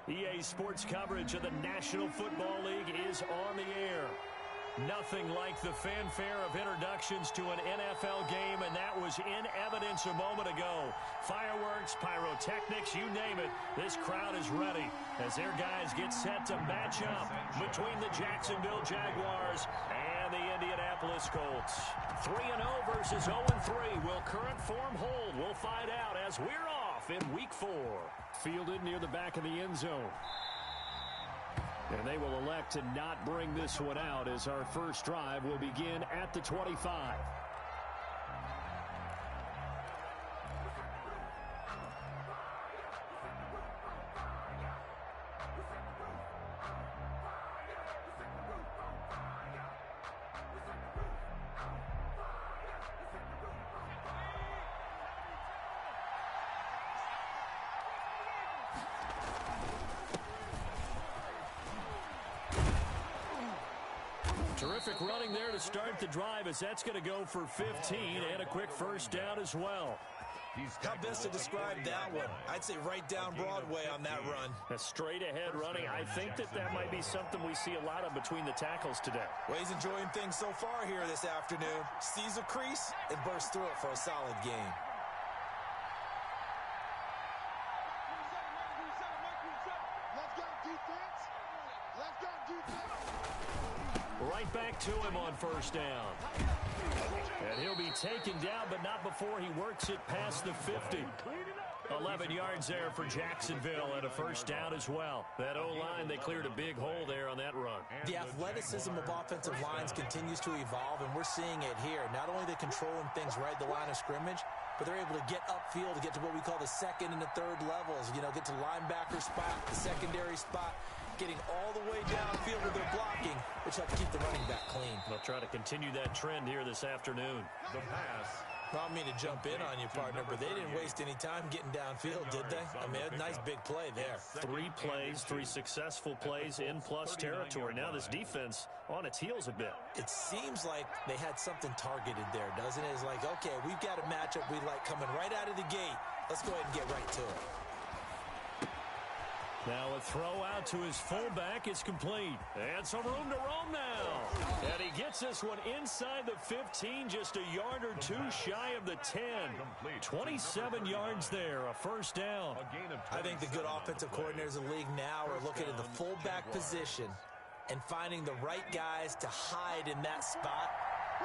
EA Sports coverage of the National Football League is on the air. Nothing like the fanfare of introductions to an NFL game, and that was in evidence a moment ago. Fireworks, pyrotechnics, you name it, this crowd is ready as their guys get set to match up between the Jacksonville Jaguars and the Indianapolis Colts. 3-0 versus 0-3. Will current form hold? We'll find out as we're off in Week 4. Fielded near the back of the end zone. And they will elect to not bring this one out as our first drive will begin at the 25. Terrific running there to start the drive as that's going to go for 15 and a quick first down as well. How best to describe that one? I'd say right down Broadway on that run. A straight ahead running. I think that might be something we see a lot of between the tackles today. Well, he's enjoying things so far here this afternoon. Sees a crease and bursts through it for a solid gain. Right back to him on first down. And he'll be taken down, but not before he works it past the 50. 11 yards there for Jacksonville and a first down as well. That O-line, they cleared a big hole there on that run. The athleticism of offensive lines continues to evolve, and we're seeing it here. Not only are they controlling things right at the line of scrimmage, but they're able to get upfield to get to what we call the second and the third levels. You know, get to linebacker spot, the secondary spot, getting all the way downfield with their blocking, which helps keep the running back clean. They'll try to continue that trend here this afternoon. The pass. I don't mean to jump in on you, partner, but they didn't waste any time getting downfield, did they? I mean, a nice big play there. 3 plays, 3 successful plays in plus territory. Now this defense on its heels a bit. It seems like they had something targeted there, doesn't it? It's like, okay, we've got a matchup we like coming right out of the gate. Let's go ahead and get right to it. Now a throw out to his fullback is complete. And some room to roam now. And he gets this one inside the 15, just a yard or two shy of the 10. 27 yards there, a first down. I think the good offensive coordinators in the league now are looking at the fullback position and finding the right guys to hide in that spot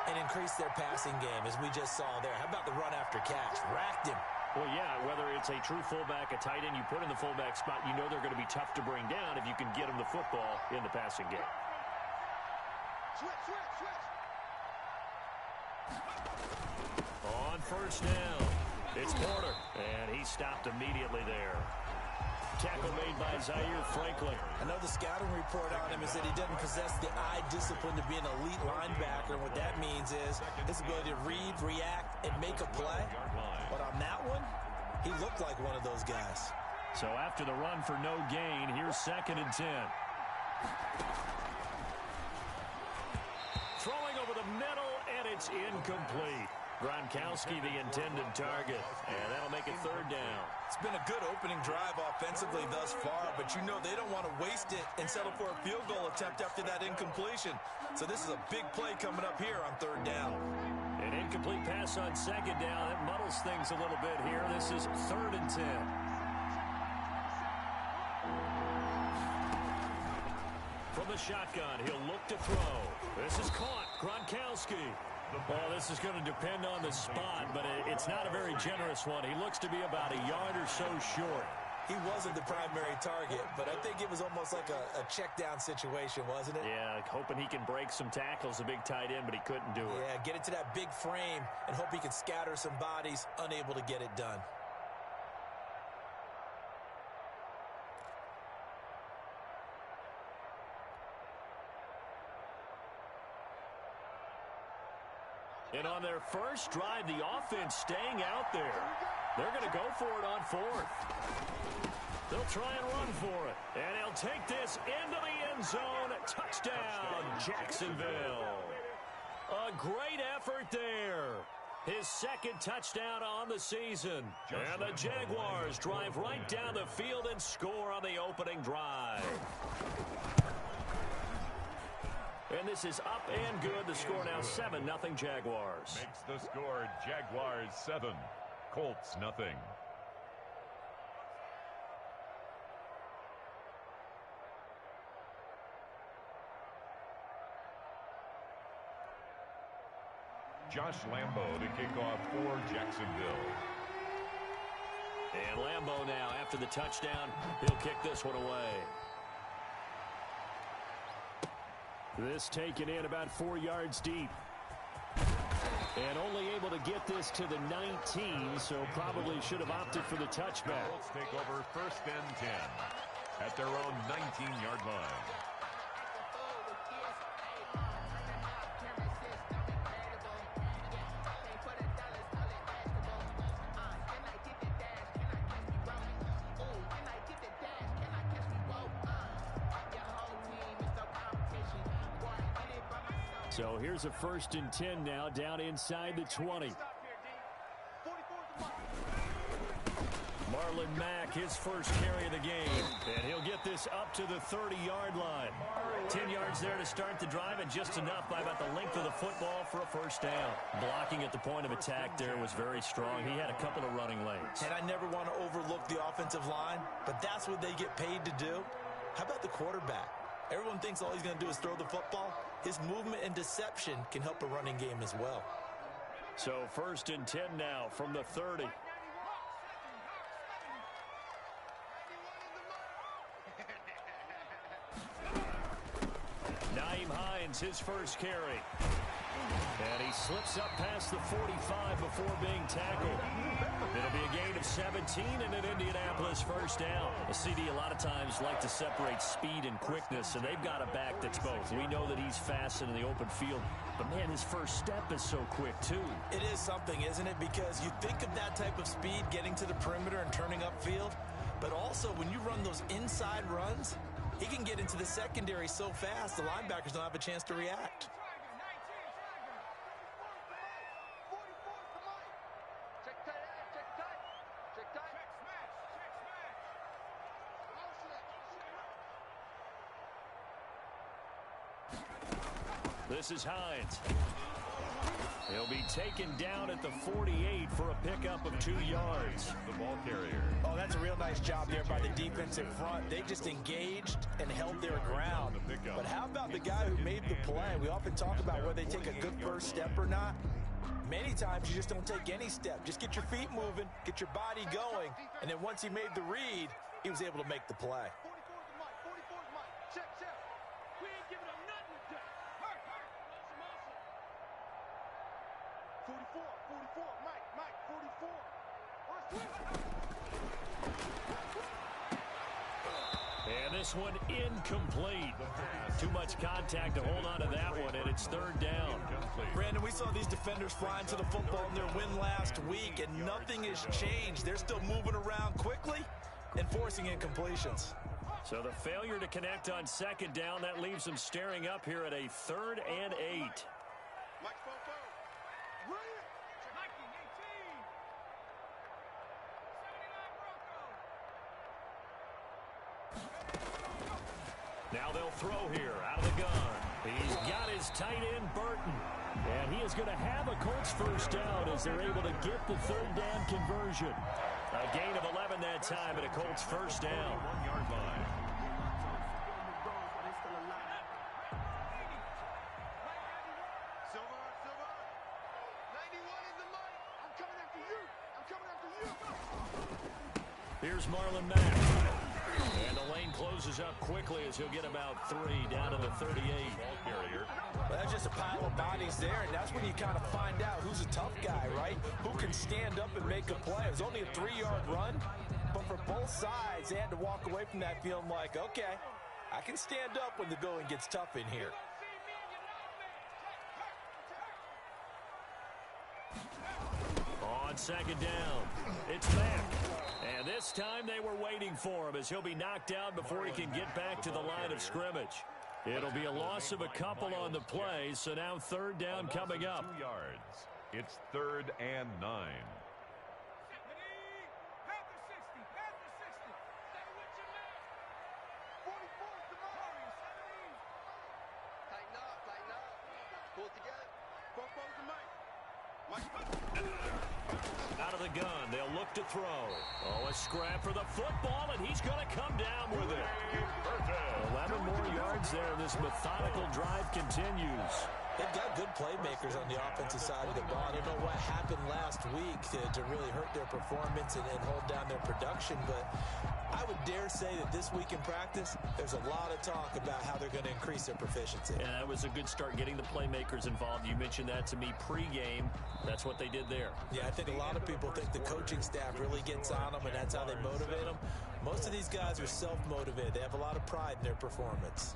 and increase their passing game, as we just saw there. How about the run after catch? Racked him. Well, yeah, whether it's a true fullback, a tight end you put in the fullback spot, you know they're going to be tough to bring down if you can get them the football in the passing game. On first down, it's Porter, and he stopped immediately there. Tackle made by Zaire Franklin. I know the scouting report on him is that he doesn't possess the eye discipline to be an elite linebacker. And what that means is his ability to read, react, and make a play. But on that one, he looked like one of those guys. So after the run for no gain, here's 2nd and 10. Throwing over the middle, and it's incomplete. Gronkowski, the intended target, and that'll make it 3rd down. It's been a good opening drive offensively thus far, but you know they don't want to waste it and settle for a field goal attempt after that incompletion. So this is a big play coming up here on 3rd down. An incomplete pass on 2nd down. That muddles things a little bit here. This is 3rd and 10. From the shotgun, he'll look to throw. This is caught. Gronkowski. Well, this is going to depend on the spot, but it's not a very generous one. He looks to be about a yard or so short. He wasn't the primary target, but I think it was almost like a check-down situation, wasn't it? Yeah, hoping he can break some tackles, a big tight end, but he couldn't do it. Yeah, get it to that big frame and hope he can scatter some bodies, unable to get it done. And on their first drive, the offense staying out there. They're going to go for it on 4th. They'll try and run for it. And he'll take this into the end zone. Touchdown, Jacksonville. A great effort there. His second touchdown on the season. And the Jaguars drive right down the field and score on the opening drive. And this is up and good. The score now 7-0 Jaguars. Makes the score Jaguars 7, Colts 0. Josh Lambo to kick off for Jacksonville. And Lambo now, after the touchdown, he'll kick this one away. This taken in about 4 yards deep. And only able to get this to the 19, so probably should have opted for the touchback. Colts take over 1st and 10 at their own 19-yard line. So here's a 1st and 10 now, down inside the 20. Marlon Mack, his first carry of the game. And he'll get this up to the 30-yard line. 10 yards there to start the drive, and just enough by about the length of the football for a 1st down. Blocking at the point of attack there was very strong. He had a couple of running lanes. And I never want to overlook the offensive line, but that's what they get paid to do. How about the quarterback? Everyone thinks all he's going to do is throw the football. His movement and deception can help a running game as well. So 1st and 10 now from the 30. Nyheim Hines, his first carry. And he slips up past the 45 before being tackled. It'll be a gain of 17 and an Indianapolis 1st down. A CD a lot of times like to separate speed and quickness, and they've got a back that's both. We know that he's fast in the open field, but man, his first step is so quick too. It is something, isn't it? Because you think of that type of speed getting to the perimeter and turning upfield, but also when you run those inside runs, he can get into the secondary so fast the linebackers don't have a chance to react. This is Hines. He'll be taken down at the 48 for a pickup of 2 yards. The ball carrier. Oh, that's a real nice job there by the defensive front. They just engaged and held their ground. But how about the guy who made the play? We often talk about whether they take a good first step or not. Many times you just don't take any step. Just get your feet moving, get your body going, and then once he made the read, he was able to make the play. And this one incomplete. Too much contact to hold on to that one, and it's 3rd down. Brandon, we saw these defenders flying to the football in their win last week, and nothing has changed. They're still moving around quickly and forcing incompletions. So the failure to connect on 2nd down, that leaves them staring up here at a 3rd and 8. Now they'll throw here out of the gun. He's got his tight end, Burton. And he is going to have a Colts 1st down as they're able to get the 3rd down conversion. A gain of 11 that time and a Colts 1st down. 1-yard line. Here's Marlon Mack. And the lane closes up quickly as he'll get about 3 down to the 38. Ball carrier. Well, that's just a pile of bodies there, and that's when you kind of find out who's a tough guy, right? Who can stand up and make a play. It was only a 3-yard run, but for both sides, they had to walk away from that feeling like, okay, I can stand up when the going gets tough in here. On 2nd down, it's Mack. And this time they were waiting for him as he'll be knocked down before he can get back to the line of scrimmage. It'll be a loss of a couple on the play, so now 3rd down coming up. 2 yards. It's 3rd and 9. Out of the gun, they'll look to throw. Oh, a scrap for the football, and he's going to come down with it. 11 more yards there. This methodical drive continues. They've got good playmakers on the offensive side of the ball. I don't know what happened last week to really hurt their performance and hold down their production, but I would dare say that this week in practice, there's a lot of talk about how they're going to increase their proficiency. Yeah, that was a good start getting the playmakers involved. You mentioned that to me pregame. That's what they did there. Yeah, I think a lot of people think the coaching staff really gets on them, and that's how they motivate them. Most of these guys are self-motivated. They have a lot of pride in their performance.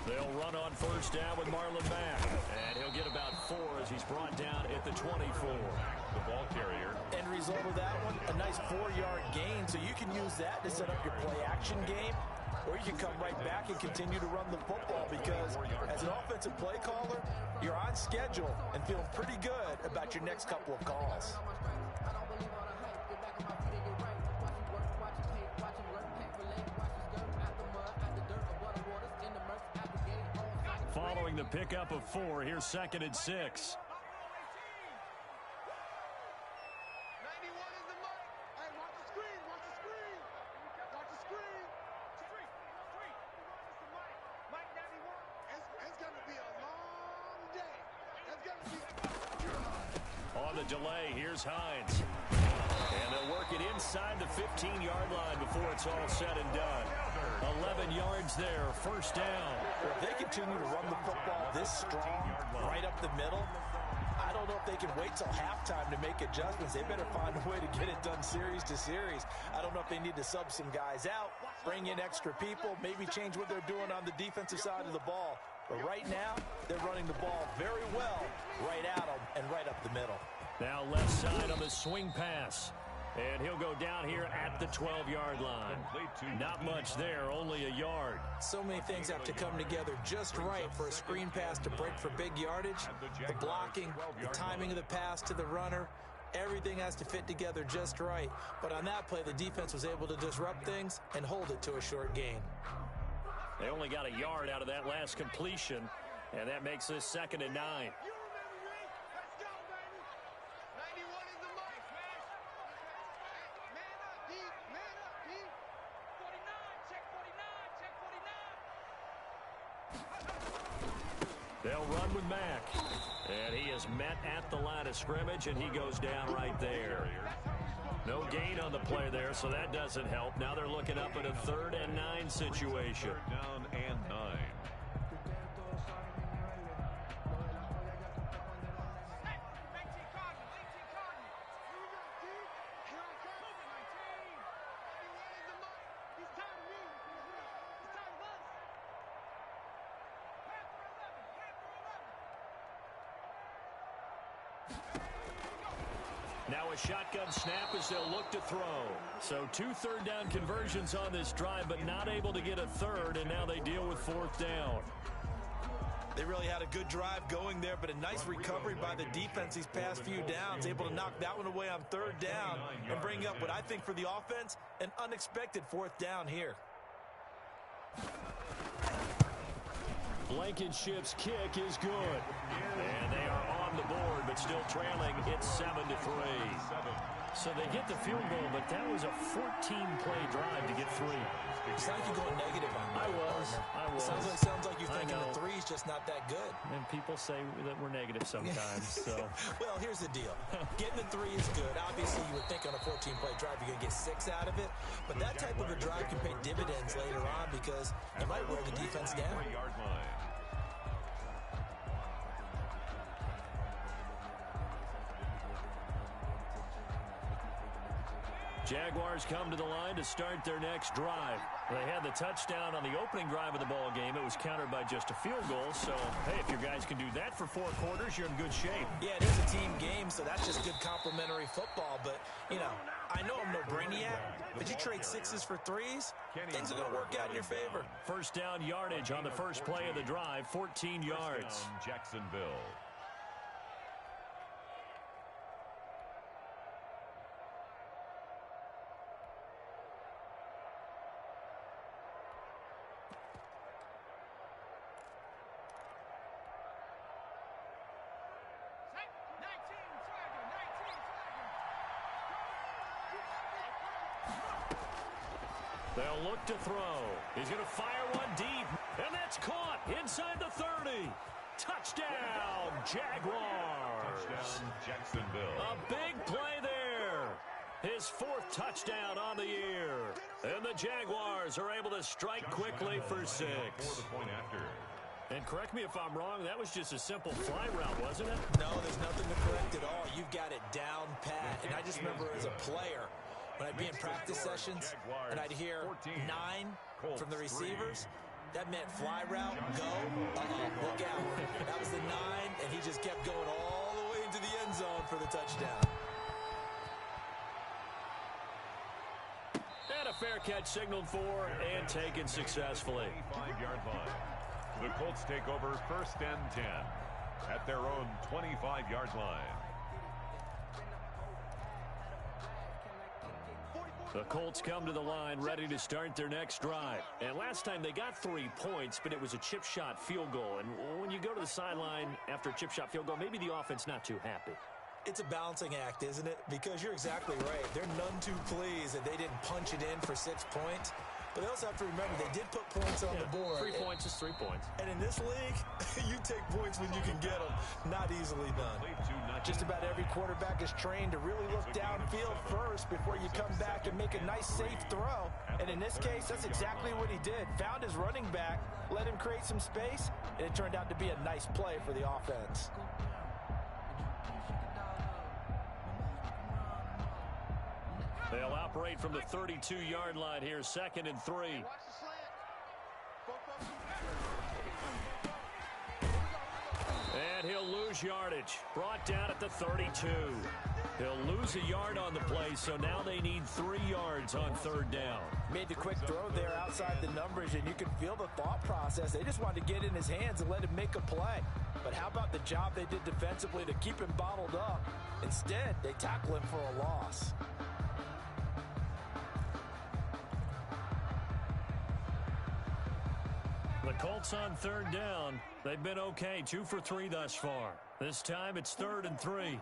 They'll run on first down with Marlon Mack. And he'll get about 4 as he's brought down at the 24. The ball carrier. End result of that one, a nice 4-yard gain. So you can use that to set up your play-action game, or you can come right back and continue to run the football because as an offensive play caller, you're on schedule and feeling pretty good about your next couple of calls. Following the pickup of 4, here's 2nd and 6. On the delay, here's Hines. And they'll work it inside the 15-yard line before it's all said and done. 11 yards there, first down. If they continue to run the football this strong, right up the middle, I don't know if they can wait till halftime to make adjustments. They better find a way to get it done series to series. I don't know if they need to sub some guys out, bring in extra people, maybe change what they're doing on the defensive side of the ball. But right now, they're running the ball very well right at them and right up the middle. Now left side on the swing pass. And he'll go down here at the 12-yard line. Not much there, only a yard. So many things have to come together just right for a screen pass to break for big yardage. The blocking, the timing of the pass to the runner, everything has to fit together just right. But on that play, the defense was able to disrupt things and hold it to a short gain. They only got a yard out of that last completion, and that makes this 2nd and 9. They'll run with Mack. And he is met at the line of scrimmage, and he goes down right there. No gain on the play there, so that doesn't help. Now they're looking up at a 3rd and 9 situation. 3rd down and 9. Now a shotgun snap as they'll look to throw. So 2 third down conversions on this drive, but not able to get a 3rd, and now they deal with 4th down. They really had a good drive going there, but a nice recovery by the defense these past few downs, able to knock that one away on 3rd down and bring up what I think for the offense, an unexpected 4th down here. Blankenship's kick is good. And they are on the board, but still trailing. It's 7-3. So they get the field goal, but that was a 14-play drive to get 3. It's like you're going negative on that. I was. Sounds like you're thinking the 3's just not that good. And people say that we're negative sometimes. So. Well, here's the deal. Getting the 3 is good. Obviously, you would think on a 14-play drive you're going to get 6 out of it. But that type of a drive can pay dividends later on because it might wear the defense down. Jaguars come to the line to start their next drive. They had the touchdown on the opening drive of the ball game. It was countered by just a field goal. So, hey, if your guys can do that for 4 quarters, you're in good shape. Yeah, it is a team game, so that's just good complimentary football. But, you know, I know I'm no brainiac, but you trade 6s for 3s, things are going to work out in your favor. First down yardage on the first play of the drive, 14 yards. Jacksonville. They'll look to throw. He's going to fire one deep, and that's caught inside the 30. Touchdown, Jaguars. Touchdown, Jacksonville. A big play there. His 4th touchdown on the year. And the Jaguars are able to strike quickly for 6. For the point after. And correct me if I'm wrong, that was just a simple fly route, wasn't it? No, there's nothing to correct at all. You've got it down pat. And I just remember as a player, when I'd be in practice sessions and I'd hear 9 from the receivers, that meant fly route, go, look out. That was the 9, and he just kept going all the way into the end zone for the touchdown. And a fair catch signaled for and taken successfully. 25-yard line. The Colts take over 1st and 10 at their own 25-yard line. The Colts come to the line ready to start their next drive. And last time they got 3 points, but it was a chip shot field goal. And when you go to the sideline after a chip shot field goal, maybe the offense not too happy. It's a balancing act, isn't it? Because you're exactly right. They're none too pleased that they didn't punch it in for 6 points. But they also have to remember they did put points on the board. 3 points is 3 points. And in this league, you take points when you can get them. Not easily done. Just about every quarterback is trained to really look downfield first before you come back and make a nice, safe throw. And in this case, that's exactly what he did. Found his running back, let him create some space, and it turned out to be a nice play for the offense. They'll operate from the 32-yard line here, 2nd and 3. And he'll lose yardage. Brought down at the 32. He'll lose a yard on the play, so now they need 3 yards on 3rd down. Made the quick throw there outside the numbers, and you can feel the thought process. They just wanted to get in his hands and let him make a play. But how about the job they did defensively to keep him bottled up? Instead, they tackle him for a loss. The Colts on 3rd down. They've been okay, 2 for 3 thus far. This time it's 3rd and 3.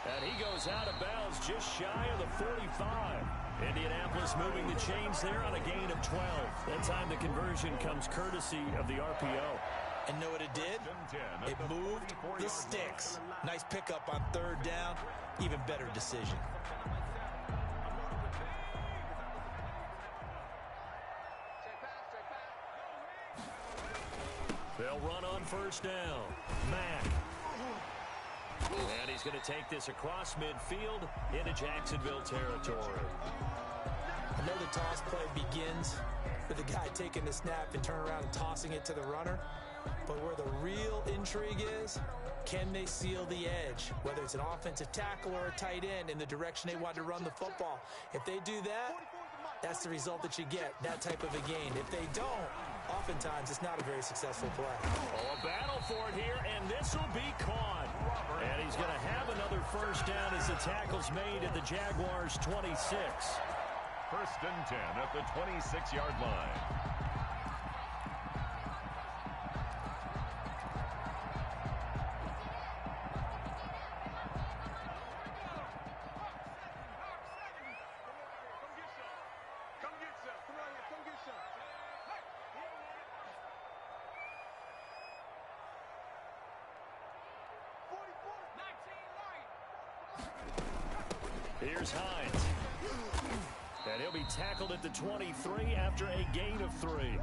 And he goes out of bounds just shy of the 45. Indianapolis moving the chains there on a gain of 12. That time the conversion comes courtesy of the RPO. And know what it did? It moved the sticks. Nice pickup on 3rd down. Even better decision. They'll run on 1st down. Mack. And he's going to take this across midfield into Jacksonville territory. I know the toss play begins with the guy taking the snap and turning around and tossing it to the runner. But where the real intrigue is, can they seal the edge? Whether it's an offensive tackle or a tight end in the direction they want to run the football. If they do that, that's the result that you get, that type of a gain. If they don't, oftentimes it's not a very successful play. Oh, a battle for it here, and this will be caught. And he's going to have another 1st down as the tackle's made at the Jaguars' 26. 1st and 10 at the 26-yard line. Here's Hines. And he'll be tackled at the 23 after a gain of 3.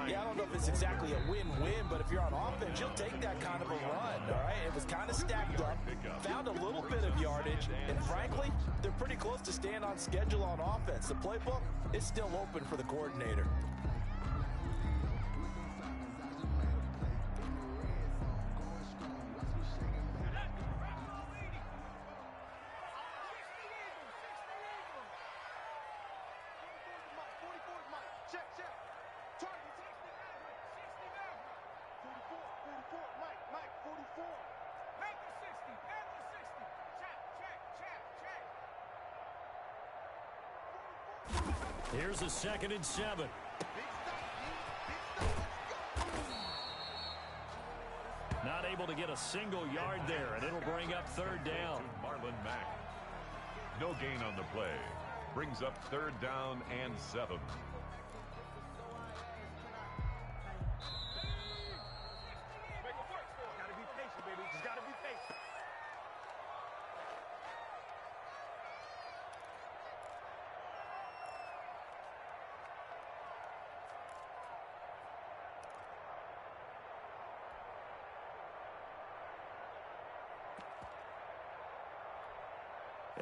Yeah, I don't know if it's exactly a win-win, but if you're on offense, you'll take that kind of a run, all right? It was kind of stacked up, found a little bit of yardage, and frankly, they're pretty close to staying on schedule on offense. The playbook is still open for the coordinator. Here's a 2nd and 7. Not able to get a single yard there, and it'll bring up 3rd down. Marlon Mack. No gain on the play. Brings up 3rd down and 7. Gotta be patient, baby. Just gotta be patient.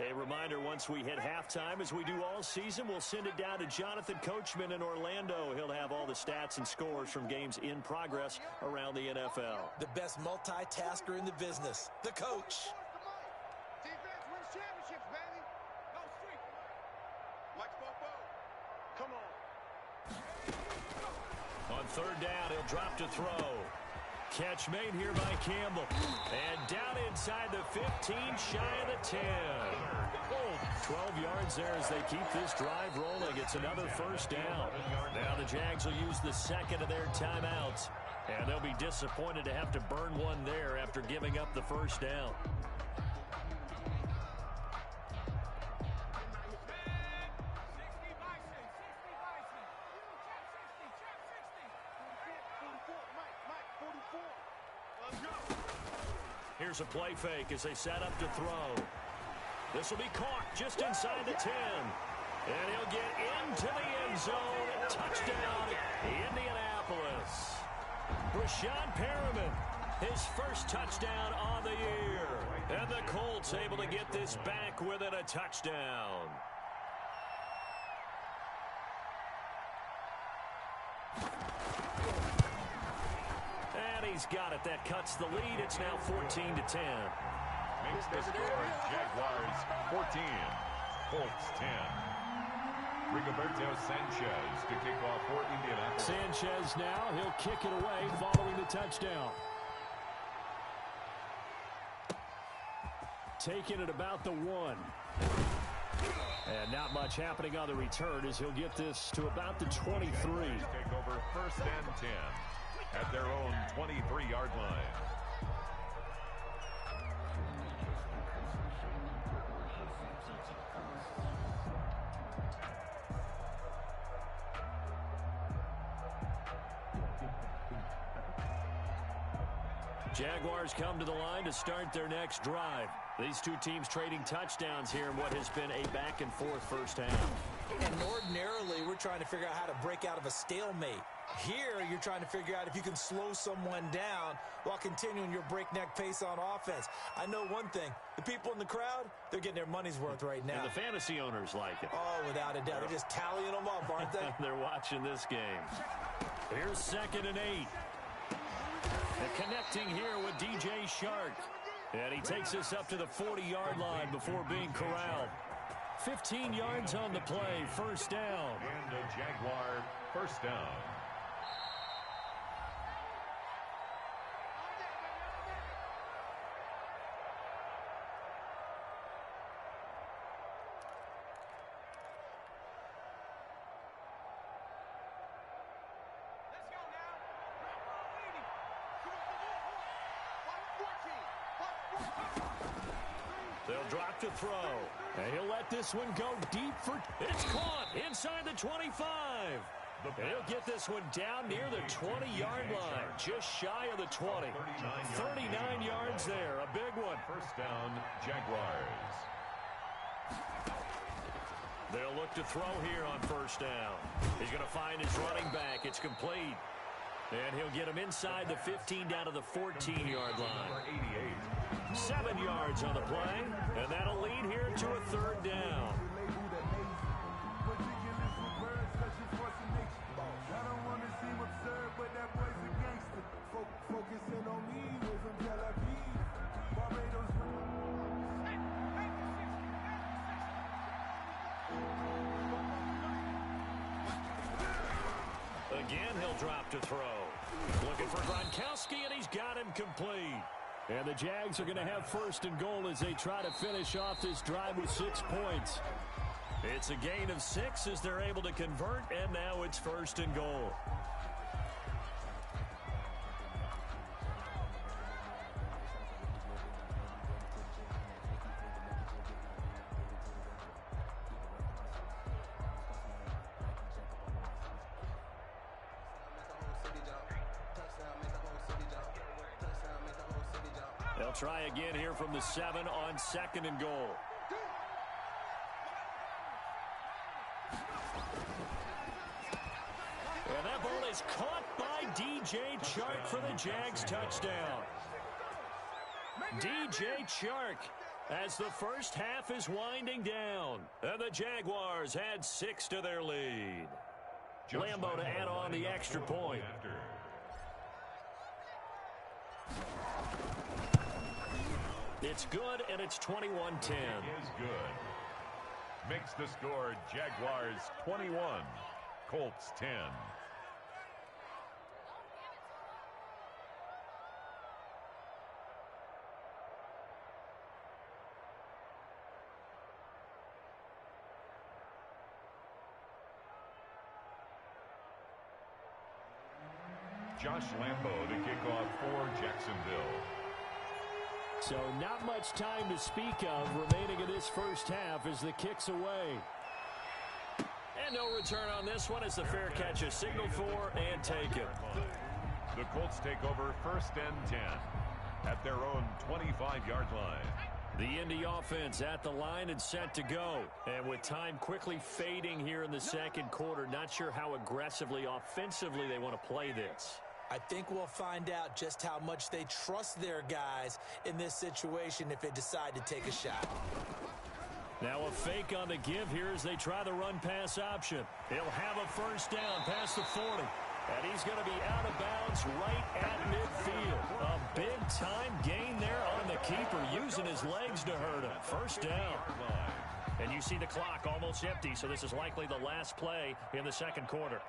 A reminder, once we hit halftime, as we do all season, we'll send it down to Jonathan Coachman in Orlando. He'll have all the stats and scores from games in progress around the NFL. The best multitasker in the business, the coach. Defense wins championships, baby. No streak. Mike Popo. Come on. On 3rd down, he'll drop to throw. Catch made here by Campbell. And down inside the 15, shy of the 10. 12 yards there as they keep this drive rolling. It's another 1st down. Now the Jags will use the 2nd of their timeouts. And they'll be disappointed to have to burn one there after giving up the 1st down. Here's a play fake as they set up to throw. This will be caught just inside the 10. And he'll get into the end zone. Touchdown, Indianapolis. Brashad Perriman, his first touchdown on the year. And the Colts able to get this back within a touchdown. He's got it. That cuts the lead. It's now 14-10. Makes the score. Jaguars 14, Colts 10. Rigoberto Sanchez to kick off for Indianapolis. Sanchez now. He'll kick it away following the touchdown. Taking it about the 1. And not much happening on the return as he'll get this to about the 23. Take over 1st and 10. At their own 23-yard line. Jaguars come to the line to start their next drive. These two teams trading touchdowns here in what has been a back-and-forth 1st half. And ordinarily, we're trying to figure out how to break out of a stalemate. Here, you're trying to figure out if you can slow someone down while continuing your breakneck pace on offense. I know one thing. The people in the crowd, they're getting their money's worth right now. And the fantasy owners like it. Oh, without a doubt. They're just tallying them up, aren't they? They're watching this game. Here's 2nd and 8. And connecting here with DJ Shark. And he takes us up to the 40-yard line before being corralled. 15 yards on the play, 1st down. And a Jaguar 1st down. They'll drop to throw. And he'll let this one go deep for... It's caught inside the 25. And he'll get this one down near the 20-yard line, just shy of the 20. 39 yards there, a big one. 1st down, Jaguars. They'll look to throw here on first down. He's going to find his running back. It's complete. And he'll get him inside the 15 down to the 14-yard line. 7 yards on the play, and that'll lead here to a third down. Again, he'll drop to throw. Looking for Gronkowski, and he's got him complete. And the Jags are going to have first and goal as they try to finish off this drive with 6 points. It's a gain of 6 as they're able to convert, and now it's first and goal. They'll try again here from the 7 on second and goal. And that ball is caught by DJ Chark for the Jags touchdown. DJ Chark as the first half is winding down. And the Jaguars add 6 to their lead. Lambo to add on the extra point. It's good, and it's 21-10. Is good. Makes the score Jaguars 21, Colts 10. Josh Lambo to kick off for Jacksonville. So not much time to speak of remaining in this first half as the kick's away. And no return on this one as the fair catch is signaled for and taken. The Colts take over first and 10 at their own 25-yard line. The Indy offense at the line and set to go. And with time quickly fading here in the second quarter, not sure how aggressively offensively they want to play this. I think we'll find out just how much they trust their guys in this situation if they decide to take a shot. Now a fake on the give here as they try the run-pass option. He'll have a first down past the 40. And he's going to be out of bounds right at midfield. A big-time gain there on the keeper, using his legs to hurt him. First down. And you see the clock almost empty, so this is likely the last play in the second quarter.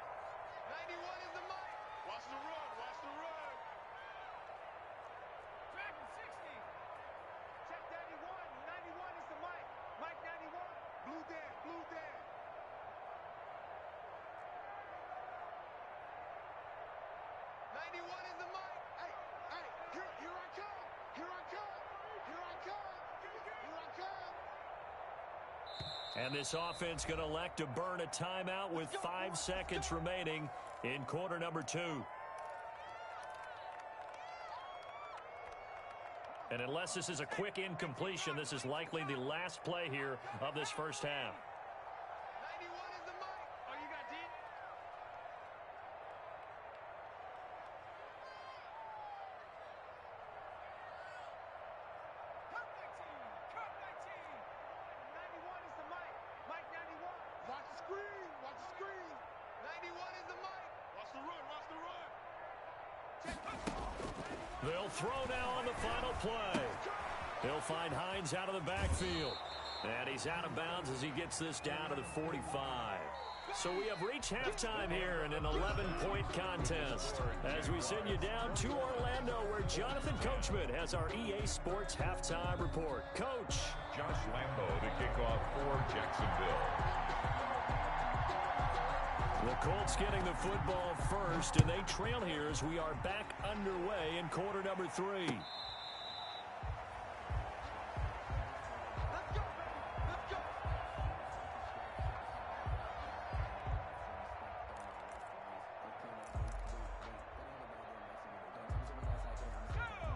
And this offense going to elect to burn a timeout with 5 seconds remaining in quarter number 2. And unless this is a quick incompletion, this is likely the last play here of this first half. They'll throw now on the final play. He'll find Hines out of the backfield. And he's out of bounds as he gets this down to the 45. So we have reached halftime here in an 11-point contest. As we send you down to Orlando, where Jonathan Coachman has our EA Sports halftime report. Coach. Josh Lambo to kick off for Jacksonville. The Colts getting the football first, and they trail here as we are back underway in quarter number 3.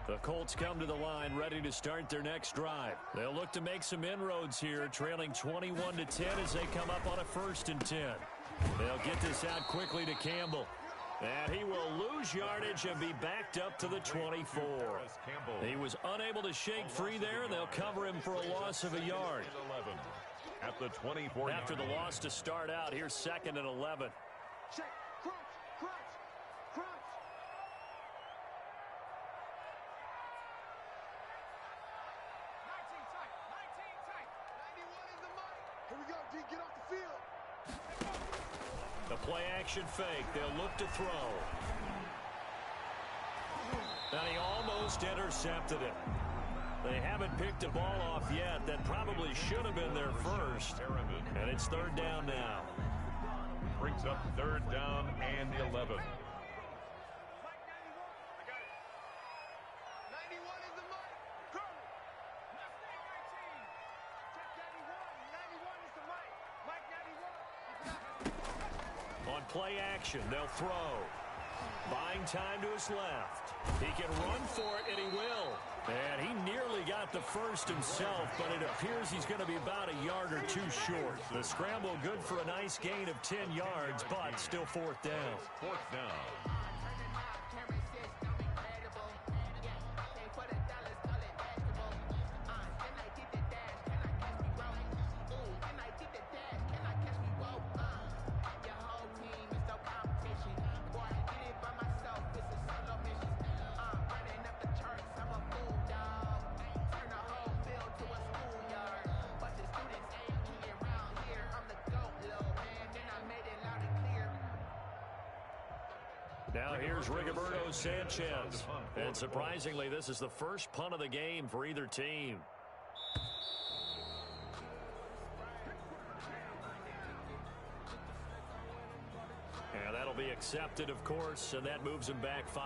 The Colts come to the line ready to start their next drive. They'll look to make some inroads here, trailing 21-10 as they come up on a 1st and 10. They'll get this out quickly to Campbell. And he will lose yardage and be backed up to the 24. He was unable to shake free there, and they'll cover him for a loss of a yard. At the 24. After the loss to start out, here's 2nd and 11. Check. Crunch. Crunch. 19 tight. 91 is the mic. Here we go, D. Get off the field. The play-action fake. They'll look to throw. And he almost intercepted it. They haven't picked a ball off yet. That probably should have been their first. And it's 3rd down now. Brings up 3rd down and 11. On play action, they'll throw. Buying time to his left. He can run for it, and he will. And he nearly got the first himself, but it appears he's going to be about a yard or two short. The scramble good for a nice gain of 10 yards, but still 4th down. 4th down. Now here's Rigoberto Sanchez. And surprisingly, this is the first punt of the game for either team. And that'll be accepted, of course, and that moves him back 5.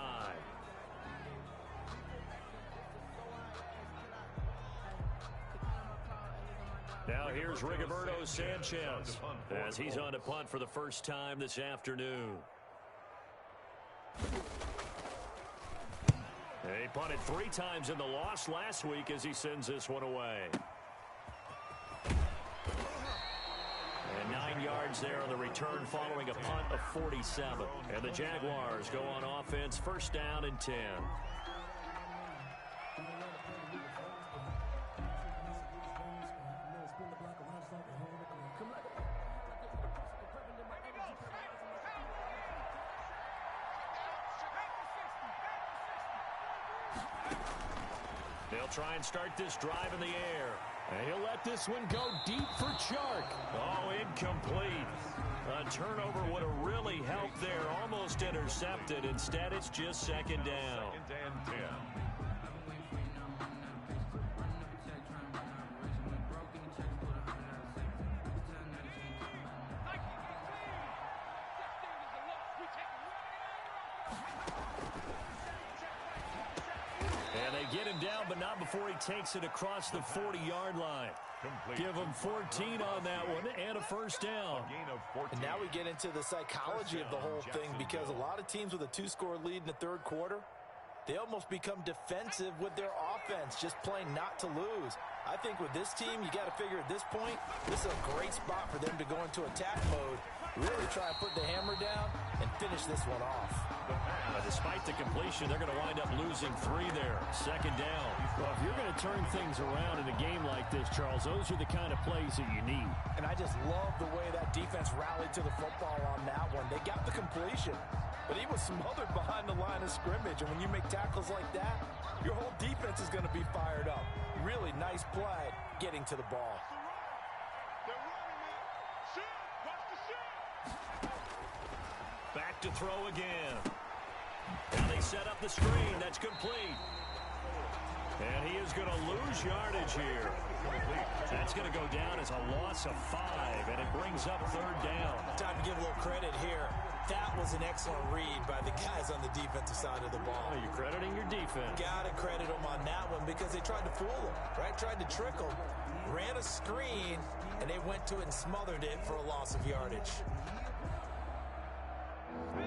Now here's Rigoberto Sanchez as he's on to punt for the first time this afternoon. He punted 3 times in the loss last week as he sends this one away. And 9 yards there on the return following a punt of 47. And the Jaguars go on offense, 1st down and 10. They'll try and start this drive in the air. And he'll let this one go deep for Chark. Oh, incomplete. A turnover would have really helped there. Almost intercepted. Instead, it's just 2nd down. 2nd and 10. Get him down, but not before he takes it across the 40-yard line. Give him 14 on that one and a 1st down. And now we get into the psychology of the whole thing, because a lot of teams with a 2-score lead in the 3rd quarter, they almost become defensive with their offense, just playing not to lose. I think with this team, you got to figure at this point, this is a great spot for them to go into attack mode, really try and put the hammer down and finish this one off. Despite the completion, they're going to wind up losing 3 there. 2nd down. Well, if you're going to turn things around in a game like this, Charles, those are the kind of plays that you need. And I just love the way that defense rallied to the football on that one. They got the completion, but he was smothered behind the line of scrimmage. And when you make tackles like that, your whole defense is going to be fired up. Really nice play getting to the ball. Back to throw again. Now they set up the screen. That's complete. And he is going to lose yardage here. That's going to go down as a loss of 5, and it brings up 3rd down. Time to give a little credit here. That was an excellent read by the guys on the defensive side of the ball. You're crediting your defense. Got to credit them on that one because they tried to fool them, right? Tried to trick them. Ran a screen, and they went to it and smothered it for a loss of yardage.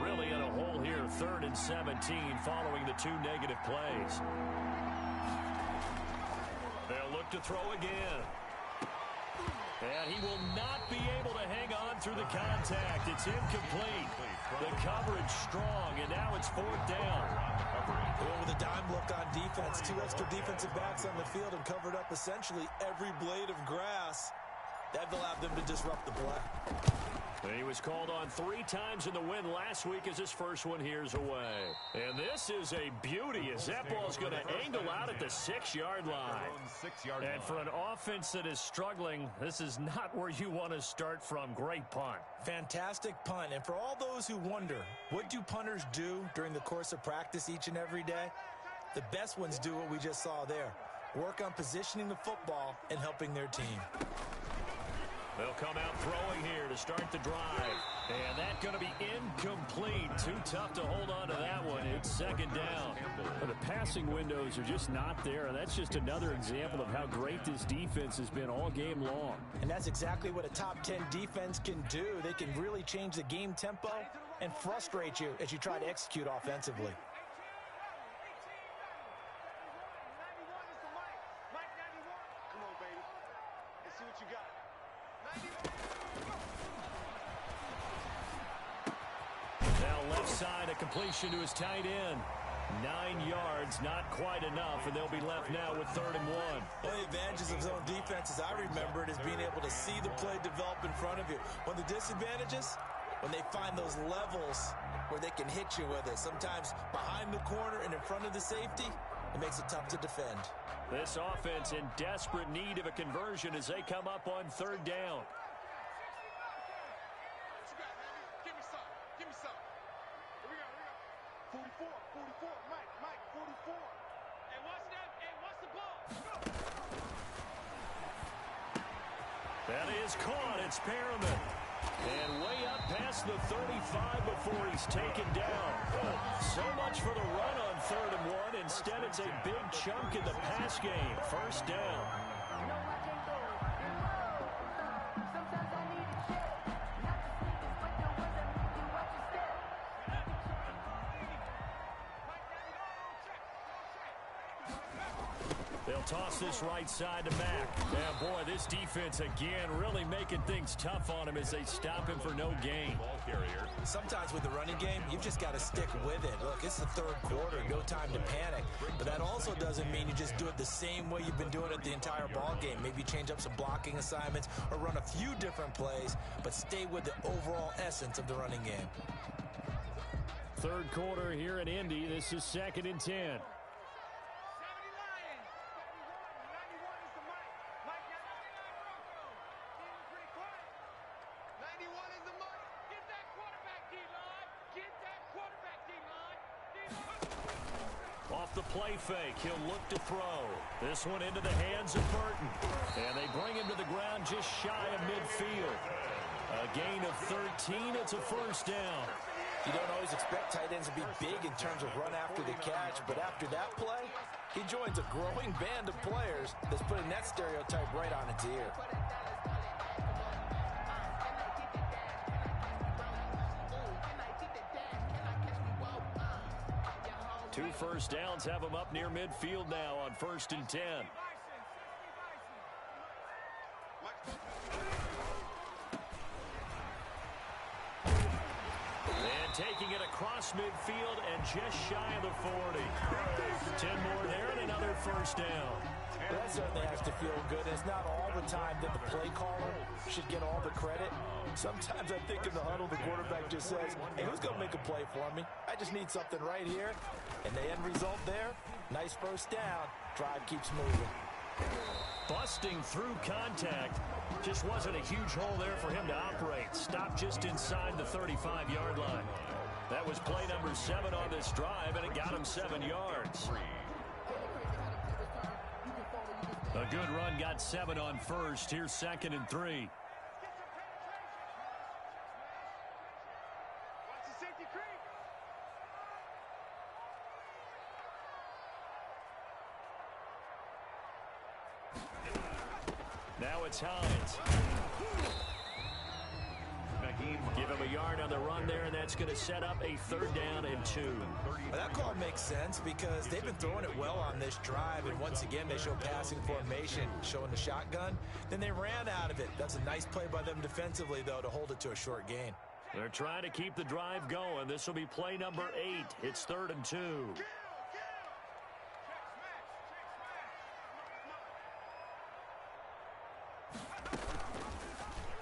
Really in a hole here, 3rd and 17 following the 2 negative plays. They'll look to throw again. And he will not be able to hang on through the contact. It's incomplete. The coverage strong, and now it's 4th down. Well, with a dime look on defense, 2 extra defensive backs on the field and covered up essentially every blade of grass. That allowed them to disrupt the play. He was called on 3 times in the win last week as his first one here's away. And this is a beauty as that ball's going to angle out at the 6-yard line. And for an offense that is struggling, this is not where you want to start from. Great punt. Fantastic punt. And for all those who wonder, what do punters do during the course of practice each and every day? The best ones do what we just saw there. Work on positioning the football and helping their team. They'll come out throwing here to start the drive. And that's going to be incomplete. Too tough to hold on to that one. It's 2nd down. Well, the passing windows are just not there. And that's just another example of how great this defense has been all game long. And that's exactly what a top 10 defense can do. They can really change the game tempo and frustrate you as you try to execute offensively. Now left side, a completion to his tight end. 9 yards, not quite enough, and they'll be left now with 3rd and 1. One of the advantages of zone defense, as I remember it, is being able to see the play develop in front of you. One of the disadvantages, when they find those levels where they can hit you with it, sometimes behind the corner and in front of the safety, it makes it tough to defend. This offense in desperate need of a conversion as they come up on 3rd down. Give me some. Give me some. Here we go. 44, Mike, 44. Hey, watch that. Hey, watch the ball. That is caught. It's Perriman. And way up past the 35 before he's taken down. So much for the run on 3rd and 1. Instead, it's a big chunk in the pass game. 1st down. They'll toss this right side to Mack. Yeah, boy, this defense again really making things tough on him as they stop him for no gain. Sometimes with the running game, you've just got to stick with it. Look, it's the 3rd quarter, no time to panic. But that also doesn't mean you just do it the same way you've been doing it the entire ball game. Maybe change up some blocking assignments or run a few different plays, but stay with the overall essence of the running game. 3rd quarter here in Indy. This is 2nd and 10. Off the play fake, he'll look to throw. This one into the hands of Burton. And they bring him to the ground just shy of midfield. A gain of 13, it's a 1st down. You don't always expect tight ends to be big in terms of run after the catch, but after that play, he joins a growing band of players that's putting that stereotype right on its ear. Two 1st downs have him up near midfield now on 1st and 10. And taking it across midfield and just shy of the 40. 10 more there and another 1st down. Well, that certainly has to feel good. It's not all the time that the play caller should get all the credit. Sometimes I think in the huddle, the quarterback just says, hey, who's going to make a play for me? I just need something right here. And the end result there, nice 1st down. Drive keeps moving. Busting through contact. Just wasn't a huge hole there for him to operate. Stopped just inside the 35-yard line. That was play number 7 on this drive, and it got him 7 yards. A good run got 7 on 1st. Here's 2nd and 3. Now it's Hines. Give him a yard on the run there, and that's going to set up a 3rd down and 2. Well, that call makes sense because they've been throwing it well on this drive, and once again they show passing formation, showing the shotgun. Then they ran out of it. That's a nice play by them defensively, though, to hold it to a short gain. They're trying to keep the drive going. This will be play number 8. It's 3rd and 2.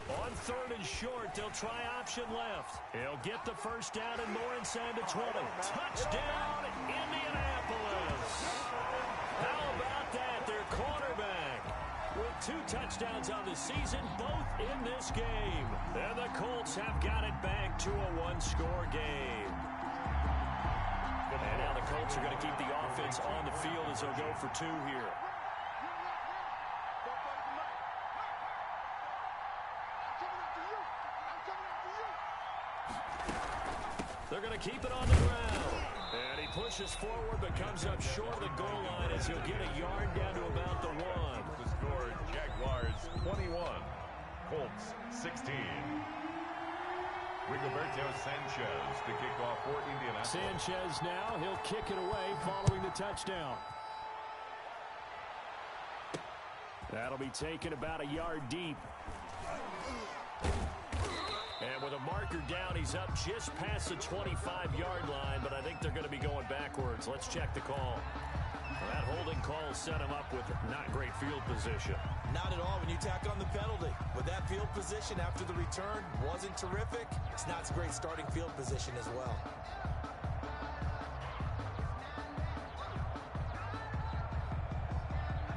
On 3rd and short, they'll try option left. He'll get the 1st down and more inside the 20. Touchdown, Indianapolis. How about that? Their quarterback with 2 touchdowns on the season, both in this game. And the Colts have got it back to a 1-score game. And now the Colts are going to keep the offense on the field as they'll go for 2 here. They're going to keep it on the ground. And he pushes forward but comes up short of the goal line as he'll get a yard down to about the 1. The score, Jaguars 21, Colts 16. Rigoberto Sanchez to kick off for Indianapolis. Sanchez now, he'll kick it away following the touchdown. That'll be taken about a yard deep. And with a marker down, he's up just past the 25-yard line, but I think they're going to be going backwards. Let's check the call. That holding call set him up with not great field position. Not at all when you tack on the penalty. With that field position after the return wasn't terrific, it's not a great starting field position as well.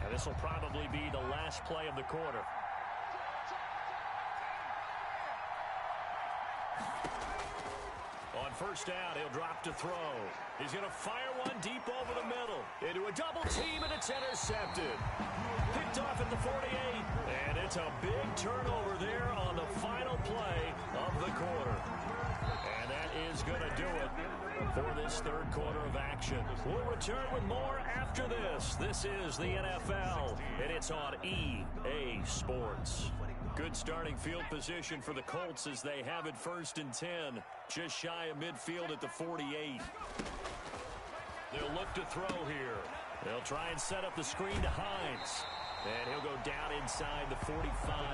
And this will probably be the last play of the quarter. On 1st down, he'll drop to throw. He's going to fire one deep over the middle. Into a double team, and it's intercepted. Picked off at the 48. And it's a big turnover there on the final play of the quarter. And that is going to do it for this 3rd quarter of action. We'll return with more after this. This is the NFL, and it's on EA Sports. Good starting field position for the Colts as they have it 1st and 10. Just shy of midfield at the 48. They'll look to throw here. They'll try and set up the screen to Hines. And he'll go down inside the 45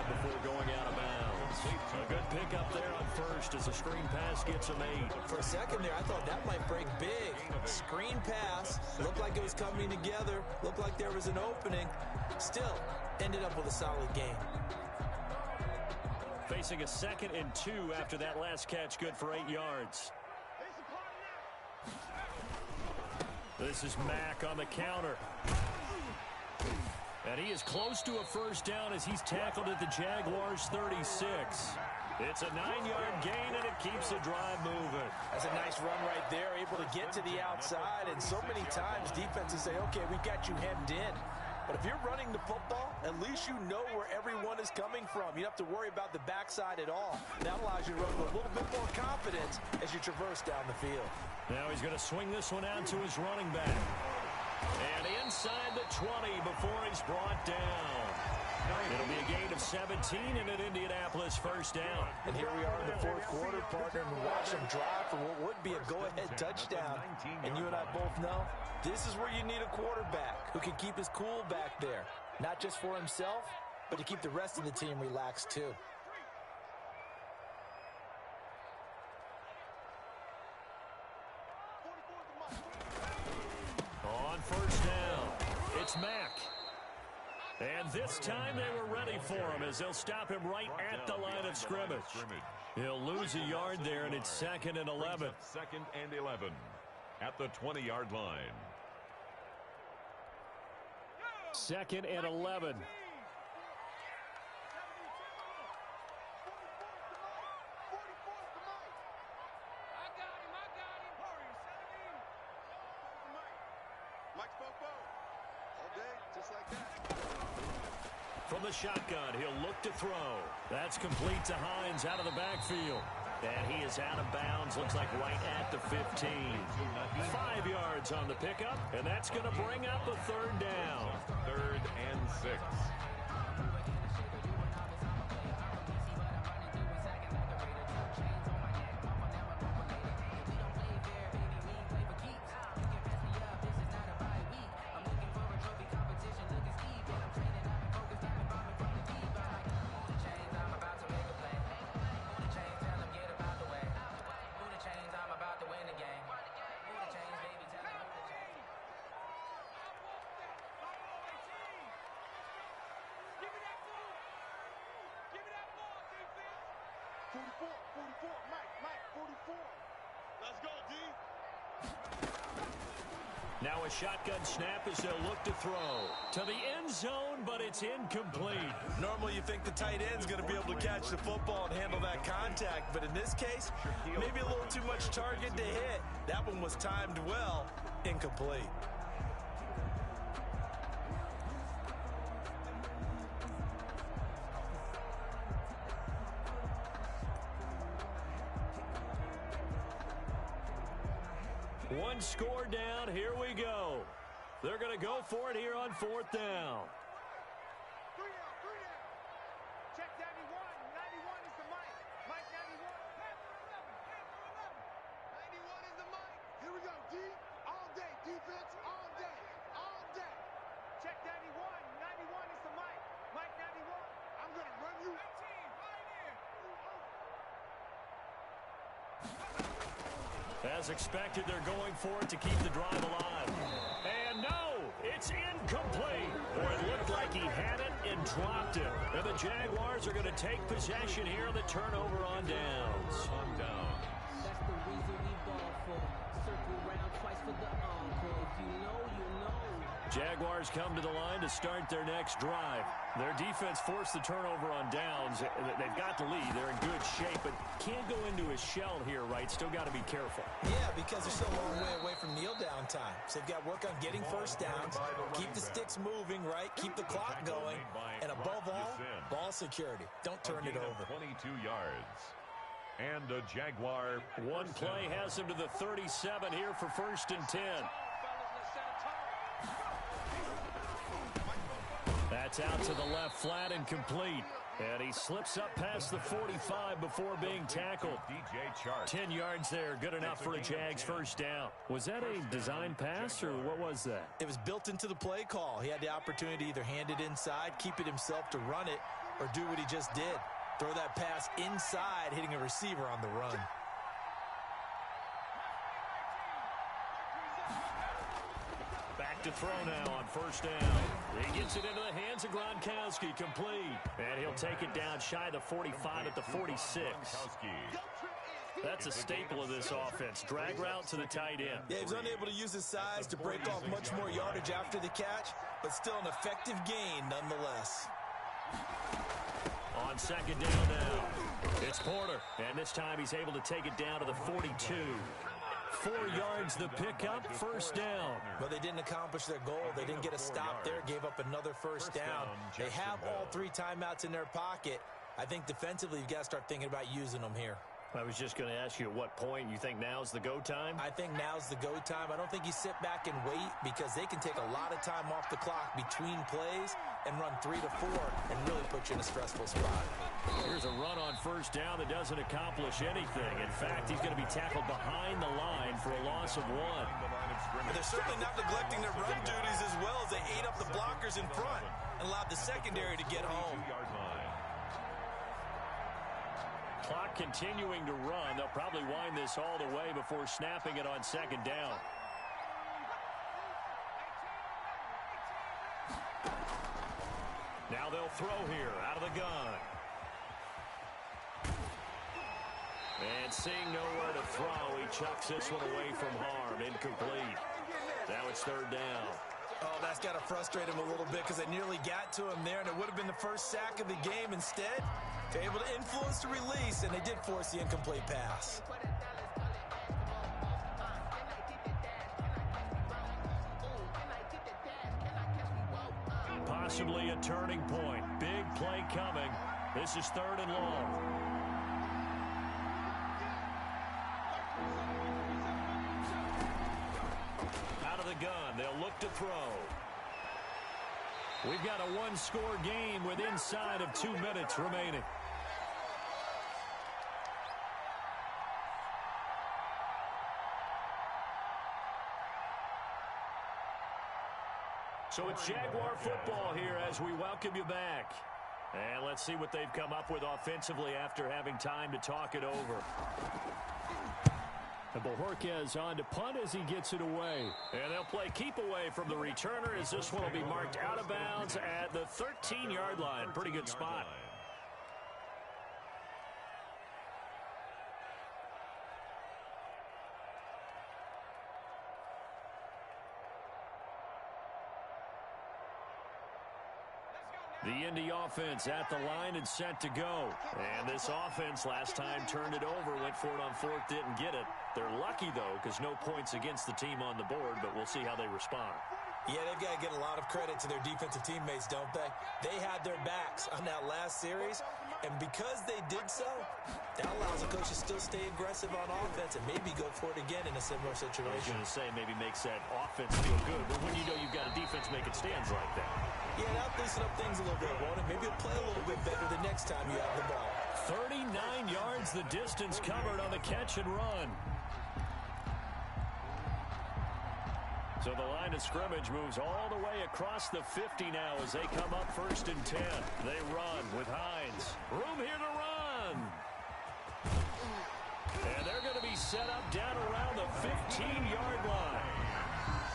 before going out of bounds. A good pickup there on 1st as the screen pass gets him 8. For a second there, I thought that might break big. Screen pass. Looked like it was coming together. Looked like there was an opening. Still, ended up with a solid game. Facing a 2nd and 2 after that last catch, good for 8 yards. This is Mack on the counter. And he is close to a 1st down as he's tackled at the Jaguars 36. It's a 9-yard gain, and it keeps the drive moving. That's a nice run right there, able to get to the outside. And so many times defenses say, okay, we got you hemmed in. But if you're running the football, at least you know where everyone is coming from. You don't have to worry about the backside at all. That allows you to run with a little bit more confidence as you traverse down the field. Now he's going to swing this one out to his running back. And inside the 20 before he's brought down. It'll be a gain of 17 and an Indianapolis 1st down. And here we are in the 4th quarter, partner, and watch them drive for what would be a go-ahead touchdown. And you and I both know this is where you need a quarterback who can keep his cool back there. Not just for himself, but to keep the rest of the team relaxed too. On 1st down, it's Mack. And this time they were ready for him as they'll stop him right at the line of scrimmage. He'll lose a yard there, and it's 2nd and 11. 2nd and 11 at the 20-yard line. 2nd and 11. From the shotgun, he'll look to throw. That's complete to Hines out of the backfield. And he is out of bounds, looks like right at the 15. 5 yards on the pickup, and that's going to bring up a 3rd down. 3rd and 6. 44, 44, Mike, 44. Let's go, D. Now a shotgun snap as they'll look to throw to the end zone, but it's incomplete. Normally you think the tight end's going to be able to catch the football and handle that contact, but in this case, maybe a little too much target to hit. That one was timed well, incomplete. One score down. Here we go. They're going to go for it here on 4th down. 3 down, 3 down. Check 91. 91 is the Mike. Mike 91. Panther 11. 91 is the Mike. Here we go, D. All day. Defense all day. All day. Check 91. 91 is the Mike. Mike 91. I'm going to run you. 15. Right in. As expected, they're going for it to keep the drive alive. And no, it's incomplete. Or it looked like he had it and dropped it. And the Jaguars are going to take possession here on the turnover on downs. On downs. That's the reason we ball for. Circle round twice for the encore. If you know, you know. Jaguars come to the line to start their next drive. Their defense forced the turnover on downs. They've got the lead. They're in good shape, but can't go into a shell here, right? Still got to be careful. Yeah, because they're still a long way away from kneel down time. So they've got to work on getting first downs, keep the sticks moving, right? Keep the clock going, and above all, ball security. Don't turn it over. 22 yards. And a Jaguar. One play has him to the 37 here for 1st and 10. That's out to the left flat and complete. And he slips up past the 45 before being tackled. 10 yards there, good enough for a Jags first down. Was that a design pass, or what was that? It was built into the play call. He had the opportunity to either hand it inside, keep it himself to run it, or do what he just did. Throw that pass inside, hitting a receiver on the run. Back to throw now on 1st down. He gets it into the hands of Gronkowski, complete. And he'll take it down shy of the 45 at the 46. That's a staple of this offense. Drag route to the tight end. Yeah, he was unable to use his size to break off much more yardage after the catch, but still an effective gain nonetheless. On 2nd down now, it's Porter. And this time he's able to take it down to the 42. 4 yards the pickup, 1st down. But they didn't accomplish their goal. They didn't get a stop there, gave up another first down. They have all 3 timeouts in their pocket. I think defensively you've got to start thinking about using them here. I was just going to ask you at what point you think now's the go time? I think now's the go time. I don't think you sit back and wait, because they can take a lot of time off the clock between plays and run 3 to 4 and really put you in a stressful spot. Here's a run on 1st down that doesn't accomplish anything. In fact, he's going to be tackled behind the line for a loss of 1. But they're certainly not neglecting their run duties as well, as they ate up the blockers in front and allowed the secondary to get home. Clock continuing to run. They'll probably wind this all the way before snapping it on 2nd down. Now they'll throw here out of the gun. And seeing nowhere to throw, he chucks this one away from harm. Incomplete. Now it's 3rd down. Oh, that's got to frustrate him a little bit, because they nearly got to him there, and it would have been the first sack of the game. Instead, they're able to influence the release, and they did force the incomplete pass. Possibly a turning point. Big play coming. This is 3rd and long. Out of the gun, they'll look to throw. We've got a 1-score game with inside of 2 minutes remaining. So it's Jaguar football here as we welcome you back. And let's see what they've come up with offensively after having time to talk it over. And Bojorquez on to punt as he gets it away. And they'll play keep away from the returner, as this one will be marked out of bounds at the 13-yard line. Pretty good spot. The Indy offense at the line and set to go. And this offense last time turned it over, went for it on fourth, didn't get it. They're lucky, though, because no points against the team on the board, but we'll see how they respond. Yeah, they've got to get a lot of credit to their defensive teammates, don't they? They had their backs on that last series, and because they did so, that allows the coach to still stay aggressive on offense and maybe go for it again in a similar situation. I was going to say maybe makes that offense feel good, but when you know you've got a defense making stands like that. Yeah, that'll loosen up things a little bit, won't it? Maybe you'll play a little bit better the next time you have the ball. 39 yards the distance covered on the catch and run. So the line of scrimmage moves all the way across the 50 now as they come up 1st and 10. They run with Hines. Room here to run. And they're going to be set up down around the 15-yard line.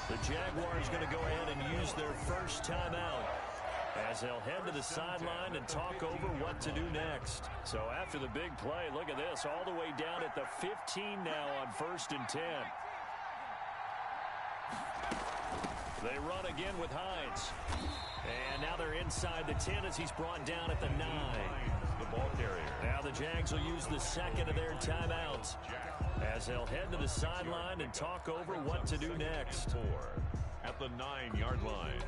The Jaguars going to go ahead and use their first timeout as they'll head to the sideline and talk over what to do next. So after the big play, look at this, all the way down at the 15 now on 1st and 10. They run again with Hines. And now they're inside the 10 as he's brought down at the 9. The ball carrier. Now the Jags will use the second of their timeouts as they'll head to the sideline and talk over what to do next. 4 at the 9-yard line.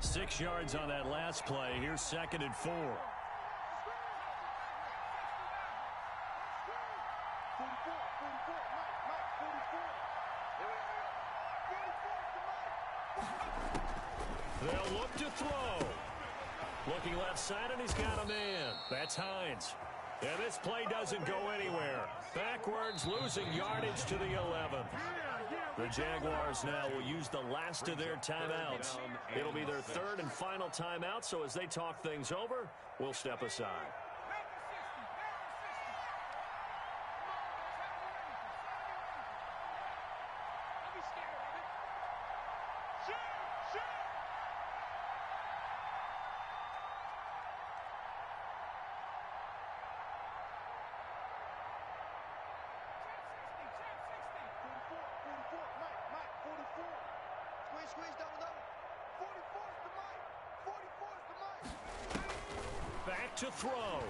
Six yards on that last play. Here's 2nd and 4. 44. They'll look to throw. Looking left side, and he's got a man. That's Hines. And this play doesn't go anywhere. Backwards, losing yardage to the 11. The Jaguars now will use the last of their timeouts. It'll be their 3rd and final timeout, so as they talk things over, we'll step aside. Back to throw.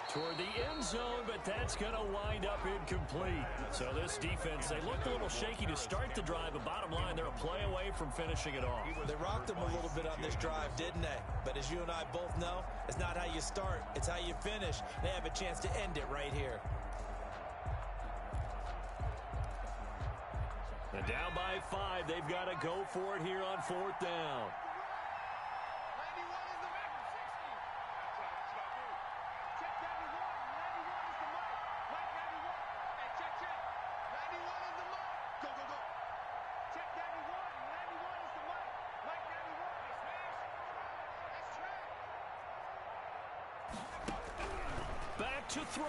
Toward the end zone, but that's going to wind up incomplete. So this defense, they looked a little shaky to start the drive, but bottom line, they're a play away from finishing it off. They rocked them a little bit on this drive, didn't they? But as you and I both know, it's not how you start, it's how you finish. They have a chance to end it right here. And down by 5, they've got to go for it here on 4th down. Back to throw.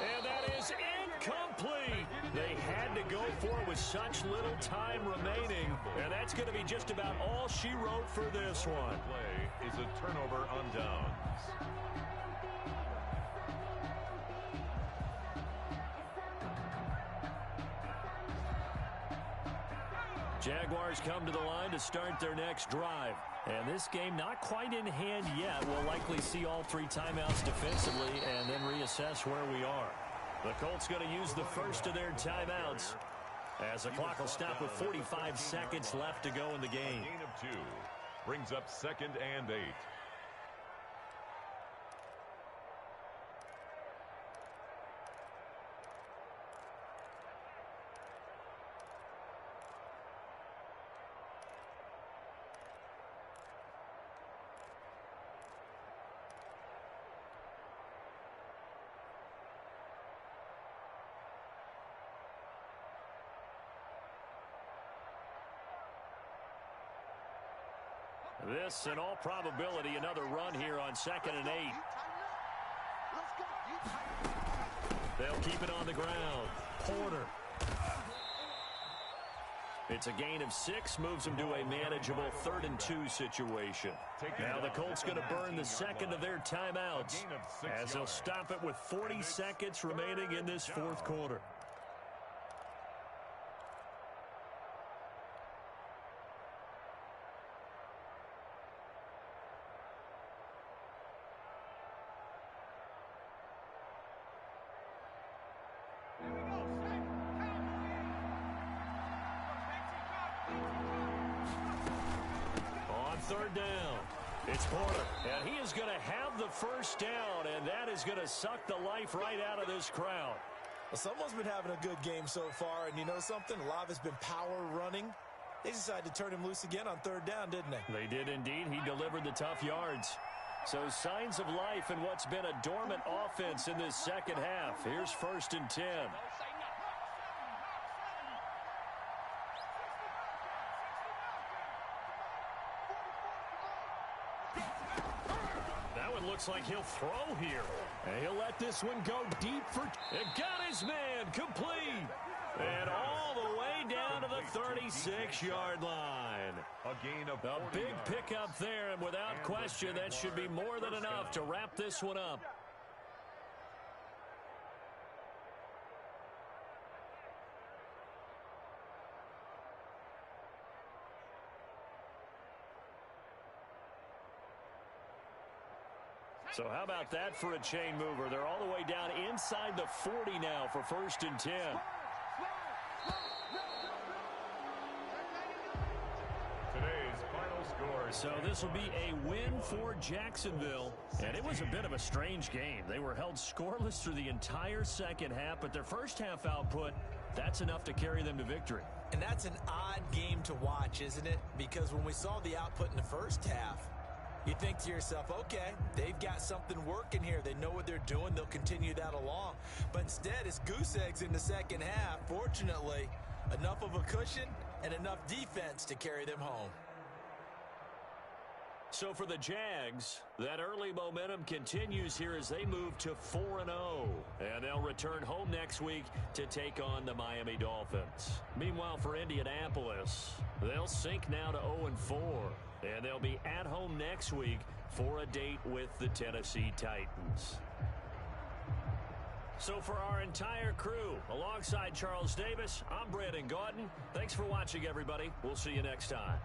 And that is incomplete. They had to go for it with such little time remaining. And that's going to be just about all she wrote for this one. Play is a turnover on downs. Jaguars come to the line to start their next drive. And this game not quite in hand yet. We'll likely see all 3 timeouts defensively and then reassess where we are. The Colts going to use the first of their timeouts as the clock will stop with 45 seconds left to go in the game. A gain of 2 brings up 2nd and 8. This, in all probability, another run here on 2nd and 8. They'll keep it on the ground. Porter. It's a gain of 6, moves them to a manageable 3rd and 2 situation. Now the Colts going to burn the second of their timeouts as they'll stop it with 40 seconds remaining in this 4th quarter. On 3rd down, it's Porter, and he is going to have the first down, and that is going to suck the life right out of this crowd. Well, someone's been having a good game so far, and you know something? A lot of it's been power running. They decided to turn him loose again on 3rd down, didn't they? They did indeed. He delivered the tough yards. So signs of life in what's been a dormant offense in this second half. Here's 1st and 10. That one looks like he'll throw here. And he'll let this one go deep for... It got his man complete. And all the way down to the 36-yard line. A gain of a big pickup there, and without question, that should be more than enough to wrap this one up. So how about that for a chain mover? They're all the way down inside the 40 now for 1st and 10. Today's final score. So this will be a win for Jacksonville. And it was a bit of a strange game. They were held scoreless through the entire second half, but their first half output, that's enough to carry them to victory. And that's an odd game to watch, isn't it? Because when we saw the output in the first half, you think to yourself, okay, they've got something working here. They know what they're doing. They'll continue that along. But instead, it's goose eggs in the second half. Fortunately, enough of a cushion and enough defense to carry them home. So for the Jags, that early momentum continues here as they move to 4-0. And they'll return home next week to take on the Miami Dolphins. Meanwhile, for Indianapolis, they'll sink now to 0-4. And they'll be at home next week for a date with the Tennessee Titans. So for our entire crew, alongside Charles Davis, I'm Brandon Gaudin. Thanks for watching, everybody. We'll see you next time.